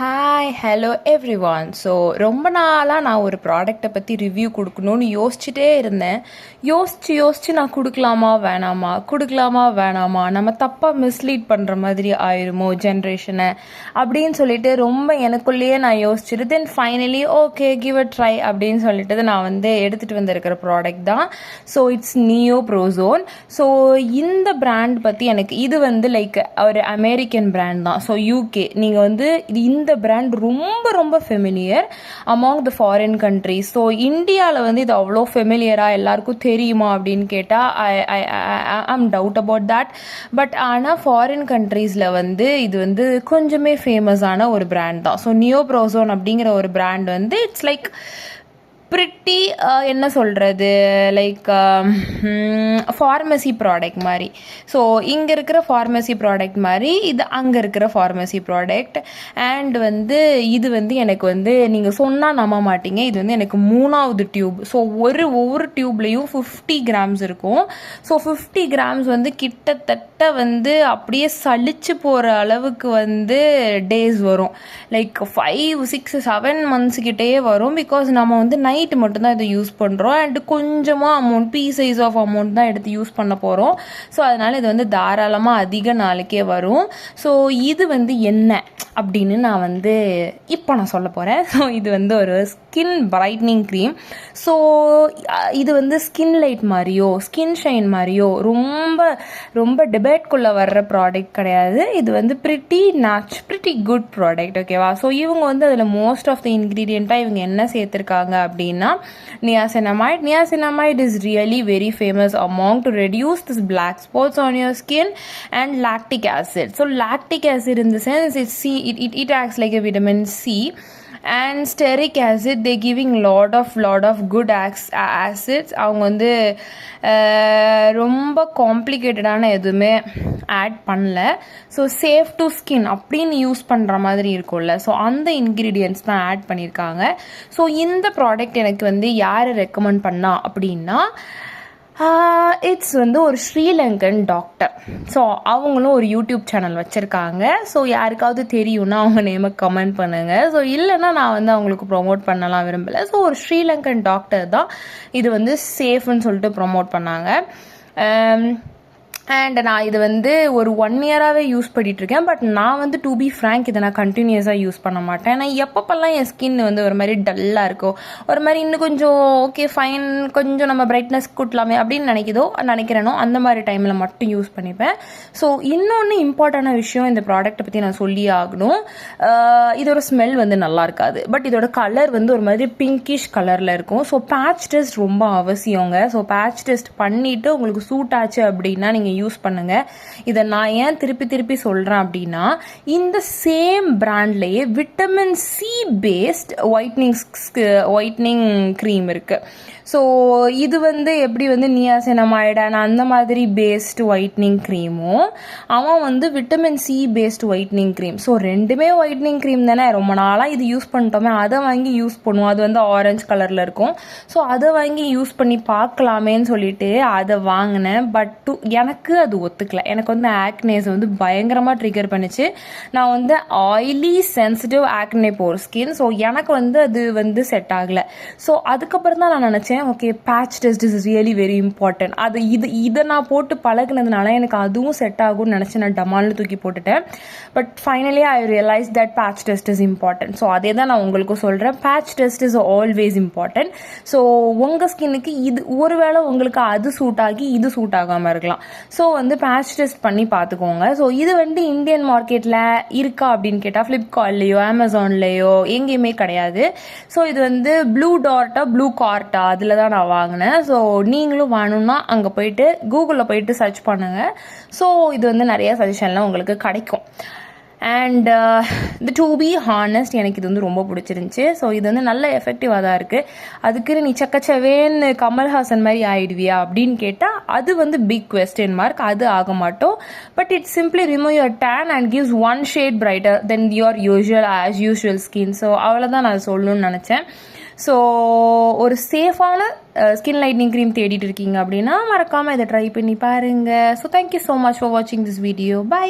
Hi hello every one. So ரொம்ப நாளாக நான் ஒரு ப்ராடக்டை பற்றி ரிவ்யூ கொடுக்கணும்னு யோசிச்சுட்டே இருந்தேன். யோசிச்சு நான் கொடுக்கலாமா வேணாமா நம்ம தப்பாக மிஸ்லீட் பண்ணுற மாதிரி ஆயிருமோ ஜென்ரேஷனை அப்படின்னு சொல்லிட்டு ரொம்ப எனக்குள்ளேயே நான் யோசிச்சுட்டு then finally okay give a try அப்படின்னு சொல்லிட்டு நான் எடுத்துகிட்டு வந்திருக்கிற ப்ராடக்ட் தான். ஸோ இட்ஸ் நியோப்ரோசோன். ஸோ இந்த பிராண்ட் பற்றி எனக்கு இது லைக் ஒரு அமெரிக்கன் பிராண்ட் தான். ஸோ யூகே நீங்கள் இந்த பிராண்ட் ரொம்ப familiar among the foreign countries. So இந்தியாவில் இது அவ்வளோ ஃபெமிலியராக எல்லாருக்கும் தெரியுமா அப்படின்னு கேட்டால் I'm doubt about that. But ஆனால் ஃபாரின் கண்ட்ரீஸில் இது கொஞ்சமே ஃபேமஸான ஒரு பிராண்ட் தான். ஸோ நியோப்ரோசோன் அப்படிங்கிற ஒரு பிராண்ட் இட்ஸ் லைக் ப்ரிட்டி என்ன சொல்கிறது லைக் ஃபார்மசி ப்ராடக்ட் மாதிரி. ஸோ இங்கே இருக்கிற ஃபார்மசி ப்ராடக்ட் மாதிரி இது அங்கே இருக்கிற ஃபார்மசி ப்ராடக்ட். அண்ட் இது எனக்கு நீங்கள் சொன்னால் நம்ப மாட்டீங்க, இது எனக்கு 3வது டியூப். ஸோ ஒவ்வொரு டியூப்லேயும் 50 கிராம்ஸ் இருக்கும். ஸோ 50 கிராம்ஸ் கிட்டத்தட்ட அப்படியே சலிச்சு போகிற அளவுக்கு டேஸ் வரும். லைக் 5, 6, 7 மந்த்ஸ் கிட்டே வரும். பிகாஸ் நம்ம நைட்டு மட்டும்தான் இதை யூஸ் பண்ணுறோம் அண்ட் கொஞ்சமாக அமௌண்ட் சைஸ் ஆஃப் அமௌண்ட் தான் எடுத்து யூஸ் பண்ண போகிறோம். ஸோ அதனால் இது தாராளமாக அதிக நாளைக்கே வரும். ஸோ இது என்ன அப்படின்னு நான் இப்போ நான் சொல்ல போகிறேன். ஸோ இது ஒரு ஸ்கின் பிரைட்னிங் க்ரீம். ஸோ இது ஸ்கின் லைட் மாதிரியோ ஸ்கின் ஷைன் மாதிரியோ ரொம்ப டிபேட்குள்ளே வர்ற ப்ராடக்ட் கிடையாது. இது ப்ரிட்டி குட் ப்ராடக்ட். ஓகேவா? ஸோ இவங்க அதில் மோஸ்ட் ஆஃப் த இன்க்ரீடியண்ட்டாக இவங்க என்ன சேர்த்துருக்காங்க அப்படின்னா niacinamide. Niacinamide is really very famous among to reduce this black spots on your skin, and lactic acid. So lactic acid in the sense it acts like a vitamin C. And stearic acid, they giving lot of good acids. அவங்க ரொம்ப காம்ப்ளிகேட்டடான எதுவுமே add பண்ணல. So safe to skin அப்படின்னு use பண்ணுற மாதிரி இருக்கும்ல, so அந்த ingredients தான் ஆட் பண்ணியிருக்காங்க. ஸோ இந்த ப்ராடக்ட் எனக்கு யார் ரெக்கமெண்ட் பண்ணா அப்படின்னா இட்ஸ் ஒரு ஸ்ரீலங்கன் டாக்டர். ஸோ அவங்களும் ஒரு யூடியூப் சேனல் வச்சுருக்காங்க. ஸோ யாருக்காவது தெரியும்னா அவங்க நேமை கமெண்ட் பண்ணுங்கள். ஸோ இல்லைன்னா நான் அவங்களுக்கு ப்ரொமோட் பண்ணலாம் விரும்பலை. ஸோ ஒரு ஸ்ரீலங்கன் டாக்டர் தான் இது சேஃப்னு சொல்லிட்டு ப்ரொமோட் பண்ணாங்க. அண்ட் நான் இது ஒரு 1 இயராகவே யூஸ் பண்ணிகிட்ருக்கேன். பட் நான் டு பி ஃப்ரேங்க் இதை நான் கண்டினியூஸாக யூஸ் பண்ண மாட்டேன். நான் எப்பப்பெல்லாம் என் ஸ்கின் ஒரு மாதிரி டல்லாக இருக்கோ, ஒரு மாதிரி இன்னும் கொஞ்சம் ஓகே ஃபைன் கொஞ்சம் நம்ம பிரைட்னஸ் கூட்டலாமே அப்படின்னு நினைக்கிறேனோ அந்த மாதிரி டைமில் மட்டும் யூஸ் பண்ணிப்பேன். ஸோ இன்னொன்று இம்பார்ட்டண்டான விஷயம் இந்த ப்ராடக்ட்டை பற்றி நான் சொல்லி ஆகணும். இதோட ஸ்மெல் நல்லா இருக்காது. பட் இதோட கலர் ஒரு மாதிரி பிங்கிஷ் கலரில் இருக்கும். ஸோ பேட்ச் டெஸ்ட் ரொம்ப அவசியங்க. ஸோ பேட்ச் டெஸ்ட் பண்ணிவிட்டு உங்களுக்கு சூட் ஆச்சு அப்படின்னா நீங்கள் யூஸ் பண்ணுங்க. இதை நான் ஏன் திருப்பி சொல்றேன் அப்படின்னா இந்த சேம் பிராண்ட்லயே vitamin C paste whitening cream இருக்கு. ஸோ இது எப்படி நியாசினமைடு அந்த மாதிரி பேஸ்ட் ஒயிட்னிங் க்ரீமும் அவன் vitamin C paste whitening cream. So ரெண்டுமே ஒயிட்னிங் க்ரீம் தானே, ரொம்ப நாளாக இது யூஸ் பண்ணிட்டோமே, அதை வாங்கி யூஸ் பண்ணுவோம். அது ஆரஞ்சு கலரில் இருக்கும். ஸோ அதை வாங்கி யூஸ் பண்ணி பார்க்கலாமேன்னு சொல்லிட்டு அதை வாங்கினேன். பட் எனக்கு அது ஒத்துக்கல. எனக்கு ஆக்னேஸ் பயங்கரமாக ட்ரிகர் பண்ணிச்சு. நான் oily sensitive acne prone skin. So எனக்கு அது செட் ஆகலை. ஸோ அதுக்கப்புறம் தான் நான் நினச்சேன் okay patch test is really very important. இதை நான் போட்டு பழகினதுனால எனக்கு அதுவும் செட் ஆகும்னு நினச்சி நான் டமால்னு தூக்கி போட்டுட்டேன். But finally I realise that patch test is important. So அதே தான் நான் உங்களுக்கும் சொல்கிறேன். Patch test is always important. So உங்கள் ஸ்கின்னுக்கு இது ஒருவேளை உங்களுக்கு அது சூட் ஆகி இது சூட் ஆகாமல் இருக்கலாம். ஸோ பேட்ச் டெஸ்ட் பண்ணி பார்த்துக்கோங்க. ஸோ இது இந்தியன் மார்க்கெட்டில் இருக்கா அப்படின்னு கேட்டால் ஃப்ளிப்கார்ட்லேயோ அமேசான்லேயோ எங்கேயுமே கிடையாது. ஸோ இது ப்ளூ டார்ட்டா ப்ளூ கார்ட்டா அதில் தான் நான் வாங்கினேன். ஸோ நீங்களும் வேணும்னா அங்கே போயிட்டு கூகுளில் போயிட்டு சர்ச் பண்ணுங்கள். ஸோ இது நிறைய சஜஷன்லாம் உங்களுக்கு கிடைக்கும். அண்ட் டு பி ஹானஸ்ட் எனக்கு இது ரொம்ப பிடிச்சிருந்துச்சி. ஸோ இது நல்ல எஃபெக்டிவாக தான் இருக்குது. அதுக்குன்னு நீ சக்கச்சவேன்னு கமல்ஹாசன் மாதிரி ஆயிடுவியா அப்படின்னு கேட்டால் அது பிக் குவெஸ்டின் மார்க். அது ஆக மாட்டோம். But it simply remove your tan and gives 1 shade brighter then your usual skin. So அவ்வளோதான் நான் சொல்லணும்னு நினச்சேன். ஸோ ஒரு சேஃபான ஸ்கின் லைட்னிங் க்ரீம் தேடிட்டு இருக்கீங்க அப்படின்னா மறக்காமல் இதை ட்ரை பண்ணி பாருங்கள். So thank you so much for வாட்சிங் திஸ் வீடியோ. பை.